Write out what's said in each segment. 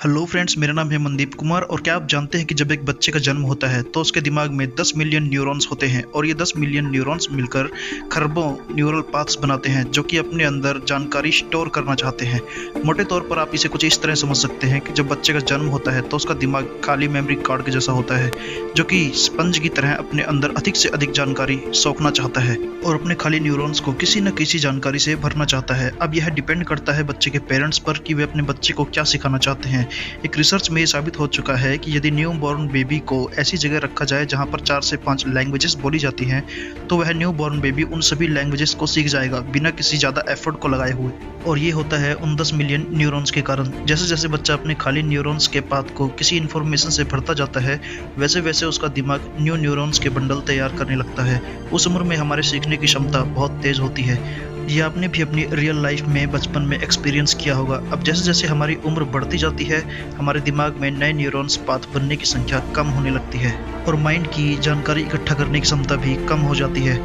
Hello friends, मेरा नाम है मनदीप कुमार। और क्या आप जानते हैं कि जब एक बच्चे का जन्म होता है तो उसके दिमाग में 10 मिलियन न्यूरॉन्स होते हैं और ये 10 मिलियन न्यूरॉन्स मिलकर खरबों न्यूरल पाथ्स बनाते हैं जो कि अपने अंदर जानकारी स्टोर करना चाहते हैं। मोटे तौर पर आप इसे कुछ इस तरह समझ सकते हैं कि जब बच्चे का जन्म होता है तो उसका दिमाग खाली मेमोरी कार्ड के जैसा होता है जो कि स्पंज की तरह अपने अंदर अधिक से अधिक जानकारी सोखना चाहता है और अपने खाली न्यूरॉन्स को किसी न किसी जानकारी से भरना चाहता है। अब यह डिपेंड करता है बच्चे के पेरेंट्स पर कि वे अपने बच्चे को क्या सिखाना चाहते हैं। एक रिसर्च में ये साबित हो चुका है कि यदि न्यू बॉर्न बेबी को ऐसी जगह रखा जाए जहां पर 4 से 5 लैंग्वेजेस बोली जाती हैं तो वह न्यू बॉर्न बेबी उन सभी लैंग्वेजेस को सीख जाएगा बिना किसी ज़्यादा एफर्ट को लगाए हुए। और ये होता है उन 10 मिलियन न्यूरॉन्स के कारण। जैसे जैसे बच्चा अपने खाली न्यूरॉन्स के पाथ को किसी इन्फॉर्मेशन से भरता जाता है वैसे वैसे उसका दिमाग न्यू न्यूरॉन्स के बंडल तैयार करने लगता है। उस उम्र में हमारे सीखने की क्षमता बहुत तेज होती है। ये आपने भी अपनी रियल लाइफ में बचपन में एक्सपीरियंस किया होगा। अब जैसे जैसे हमारी उम्र बढ़ती जाती है हमारे दिमाग में नए न्यूरॉन्स पाथ बनने की संख्या कम होने लगती है और माइंड की जानकारी इकट्ठा करने की क्षमता भी कम हो जाती है।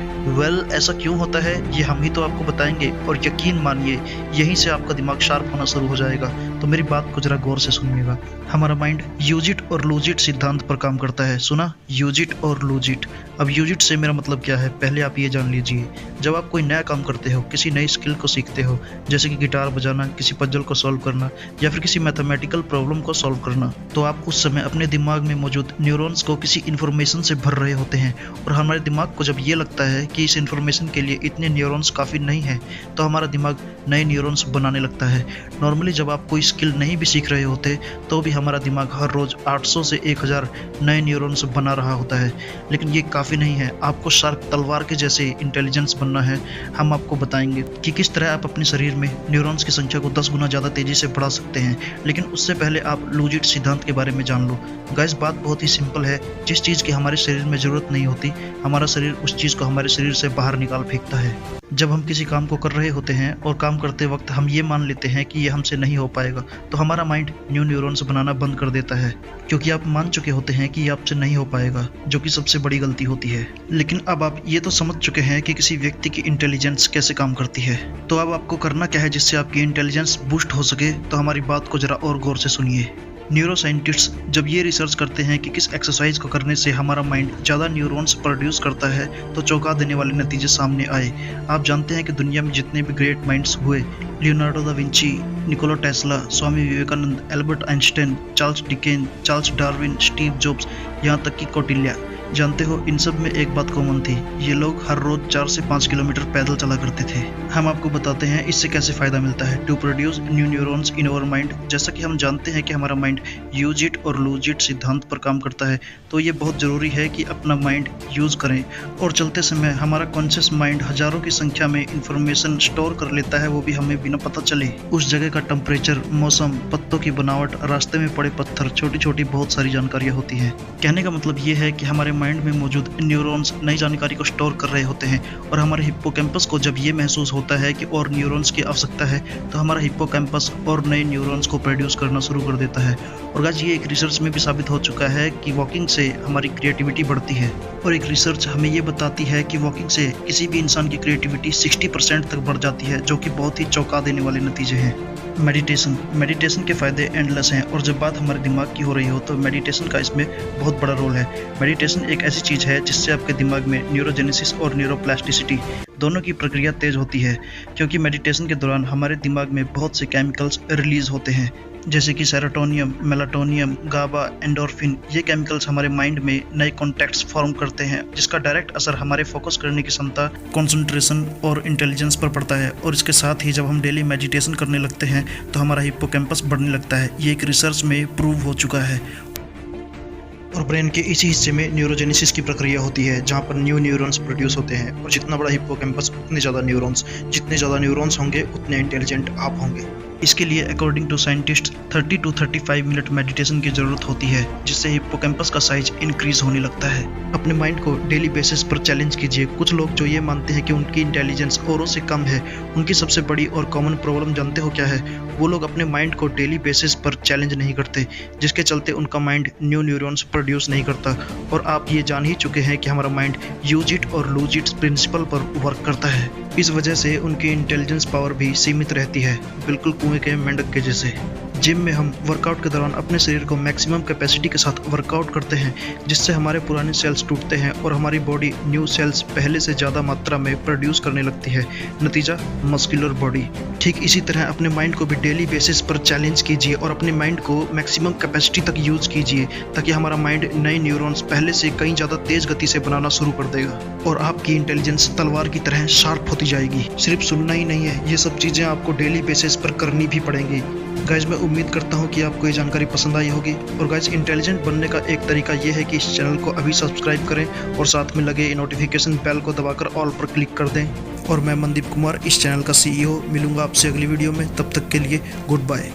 ऐसा क्यों होता है ये हम ही तो आपको बताएंगे और यकीन मानिए यहीं से आपका दिमाग शार्प होना शुरू हो जाएगा। तो मेरी बात को जरा गौर से सुनिएगा। हमारा माइंड यूज इट और लूज इट सिद्धांत पर काम करता है। सुना, यूज इट और लूज इट। अब यूज इट से मेरा मतलब क्या है पहले आप ये जान लीजिए। जब आप कोई नया काम करते हो, किसी नई स्किल को सीखते हो जैसे कि गिटार बजाना, किसी पजल को सॉल्व करना या फिर किसी मैथमेटिकल प्रॉब्लम को सॉल्व करना, तो आप उस समय अपने दिमाग में मौजूद न्यूरॉन्स को किसी इन्फॉर्मेशन से भर रहे होते हैं। और हमारे दिमाग को जब ये लगता है कि इस इन्फॉर्मेशन के लिए इतने न्यूरॉन्स काफ़ी नहीं है तो हमारा दिमाग नए न्यूरॉन्स बनाने लगता है। नॉर्मली जब आप कोई स्किल नहीं भी सीख रहे होते तो भी हमारा दिमाग हर रोज़ 800 से 1000 नए न्यूरॉन्स बना रहा होता है। लेकिन ये काफ़ी नहीं है, आपको शार्प तलवार के जैसे इंटेलिजेंस बनना है। हम आपको बताएंगे कि किस तरह आप अपने शरीर में न्यूरॉन्स की संख्या को 10 गुना ज़्यादा तेज़ी से बढ़ा सकते हैं। लेकिन उससे पहले आप लूज इट सिद्धांत के बारे में जान लो। गाइस, बात बहुत ही सिंपल है। जिस चीज़ की हमारे शरीर में ज़रूरत नहीं होती हमारा शरीर उस चीज़ को हमारे शरीर से बाहर निकाल फेंकता है। जब हम किसी काम को कर रहे होते हैं और काम करते वक्त हम ये मान लेते हैं कि ये हमसे नहीं हो पाएगा तो हमारा माइंड न्यू न्यूरॉन्स बनाना बंद कर देता है क्योंकि आप मान चुके होते हैं कि ये आपसे नहीं हो पाएगा, जो कि सबसे बड़ी गलती होती है। लेकिन अब आप ये तो समझ चुके हैं कि किसी व्यक्ति की इंटेलिजेंस कैसे काम करती है, तो अब आपको करना क्या है जिससे आपकी इंटेलिजेंस बूस्ट हो सके। तो हमारी बात को जरा और गौर से सुनिए। न्यूरो साइंटिस्ट जब ये रिसर्च करते हैं कि किस एक्सरसाइज को करने से हमारा माइंड ज़्यादा न्यूरॉन्स प्रोड्यूस करता है तो चौंका देने वाले नतीजे सामने आए। आप जानते हैं कि दुनिया में जितने भी ग्रेट माइंड्स हुए, Leonardo da Vinci, Nikola Tesla, Swami Vivekananda, Albert Einstein, Charles Dickens, Charles Darwin, Steve Jobs, यहाँ तक कि कौटिल्य, जानते हो इन सब में एक बात कॉमन थी, ये लोग हर रोज 4 से 5 किलोमीटर पैदल चला करते थे। हम आपको बताते हैं इससे कैसे फायदा मिलता है। To produce new neurons in our mind. जैसा कि हम जानते हैं कि हमारा माइंड यूज इट और लूज इट सिद्धांत पर काम करता है तो ये बहुत ज़रूरी है कि अपना माइंड यूज़ करें। और चलते समय हमारा कॉन्शियस माइंड हज़ारों की संख्या में इंफॉर्मेशन स्टोर कर लेता है, वो भी हमें बिना पता चले। उस जगह का टेम्परेचर, मौसम, पत्तों की बनावट, रास्ते में पड़े पत्थर, छोटी छोटी बहुत सारी जानकारियाँ होती हैं। कहने का मतलब ये है कि हमारे माइंड में मौजूद न्यूरॉन्स नई जानकारी को स्टोर कर रहे होते हैं और हमारे हिप्पोकैम्पस को जब ये महसूस होता है कि और न्यूरॉन्स की आवश्यकता है तो हमारा हिप्पोकैम्पस और नए न्यूरॉन्स को प्रोड्यूस करना शुरू कर देता है। और गाइस, ये एक रिसर्च में भी साबित हो चुका है कि वॉकिंग से हमारी क्रिएटिविटी बढ़ती है। और एक रिसर्च हमें ये बताती है कि वॉकिंग से किसी भी इंसान की क्रिएटिविटी 60% तक बढ़ जाती है, जो कि बहुत ही चौंका देने वाले नतीजे हैं। मेडिटेशन के फ़ायदे एंडलेस हैं और जब बात हमारे दिमाग की हो रही हो तो मेडिटेशन का इसमें बहुत बड़ा रोल है। मेडिटेशन एक ऐसी चीज़ है जिससे आपके दिमाग में न्यूरोजेनेसिस और न्यूरोप्लास्टिसिटी दोनों की प्रक्रिया तेज होती है, क्योंकि मेडिटेशन के दौरान हमारे दिमाग में बहुत से केमिकल्स रिलीज होते हैं जैसे कि सेरोटोनियम, मेलाटोनियम, गाबा, एंडोर्फिन। ये केमिकल्स हमारे माइंड में नए कॉन्टैक्ट्स फॉर्म करते हैं जिसका डायरेक्ट असर हमारे फोकस करने की क्षमता, कंसंट्रेशन और इंटेलिजेंस पर पड़ता है। और इसके साथ ही जब हम डेली मेडिटेशन करने लगते हैं तो हमारा हिप्पोकैम्पस बढ़ने लगता है। ये एक रिसर्च में प्रूव हो चुका है। और ब्रेन के इसी हिस्से में न्यूरोजेनेसिस की प्रक्रिया होती है जहाँ पर न्यू न्यूरॉन्स प्रोड्यूस होते हैं। और जितना बड़ा हिप्पोकैम्पस उतने ज़्यादा न्यूरॉन्स, जितने ज़्यादा न्यूरॉन्स होंगे उतने इंटेलिजेंट आप होंगे। इसके लिए according to scientist 30 to 35 minute meditation की ज़रूरत होती है जिससे हिप्पोकैम्पस का साइज इंक्रीज होने लगता है। अपने माइंड को डेली बेसिस पर चैलेंज कीजिए। कुछ लोग जो ये मानते हैं कि उनकी इंटेलिजेंस औरों से कम है, उनकी सबसे बड़ी और कॉमन प्रॉब्लम जानते हो क्या है? वो लोग अपने माइंड को डेली बेसिस पर चैलेंज नहीं करते, जिसके चलते उनका माइंड न्यू न्यूरॉन्स प्रोड्यूस नहीं करता। और आप ये जान ही चुके हैं कि हमारा माइंड यूज इट और लूज इट प्रिंसिपल पर वर्क करता है। इस वजह से उनकी इंटेलिजेंस पावर भी सीमित रहती है, बिल्कुल कुएं के मेंढक के जैसे। जिम में हम वर्कआउट के दौरान अपने शरीर को मैक्सिमम कैपेसिटी के साथ वर्कआउट करते हैं, जिससे हमारे पुराने सेल्स टूटते हैं और हमारी बॉडी न्यू सेल्स पहले से ज़्यादा मात्रा में प्रोड्यूस करने लगती है। नतीजा मस्कुलर बॉडी। ठीक इसी तरह अपने माइंड को भी डेली बेसिस पर चैलेंज कीजिए और अपने माइंड को मैक्सिमम कैपेसिटी तक यूज़ कीजिए, ताकि हमारा माइंड नए न्यूरॉन्स पहले से कहीं ज़्यादा तेज़ गति से बनाना शुरू कर देगा और आपकी इंटेलिजेंस तलवार की तरह शार्प होती जाएगी। सिर्फ सुनना ही नहीं है, ये सब चीज़ें आपको डेली बेसिस पर करनी भी पड़ेंगी। गाइज, मैं उम्मीद करता हूँ कि आपको ये जानकारी पसंद आई होगी। और गाइज, इंटेलिजेंट बनने का एक तरीका ये है कि इस चैनल को अभी सब्सक्राइब करें और साथ में लगे नोटिफिकेशन बेल को दबाकर ऑल पर क्लिक कर दें। और मैं मनदीप कुमार, इस चैनल का CEO, मिलूंगा आपसे अगली वीडियो में। तब तक के लिए गुड बाय।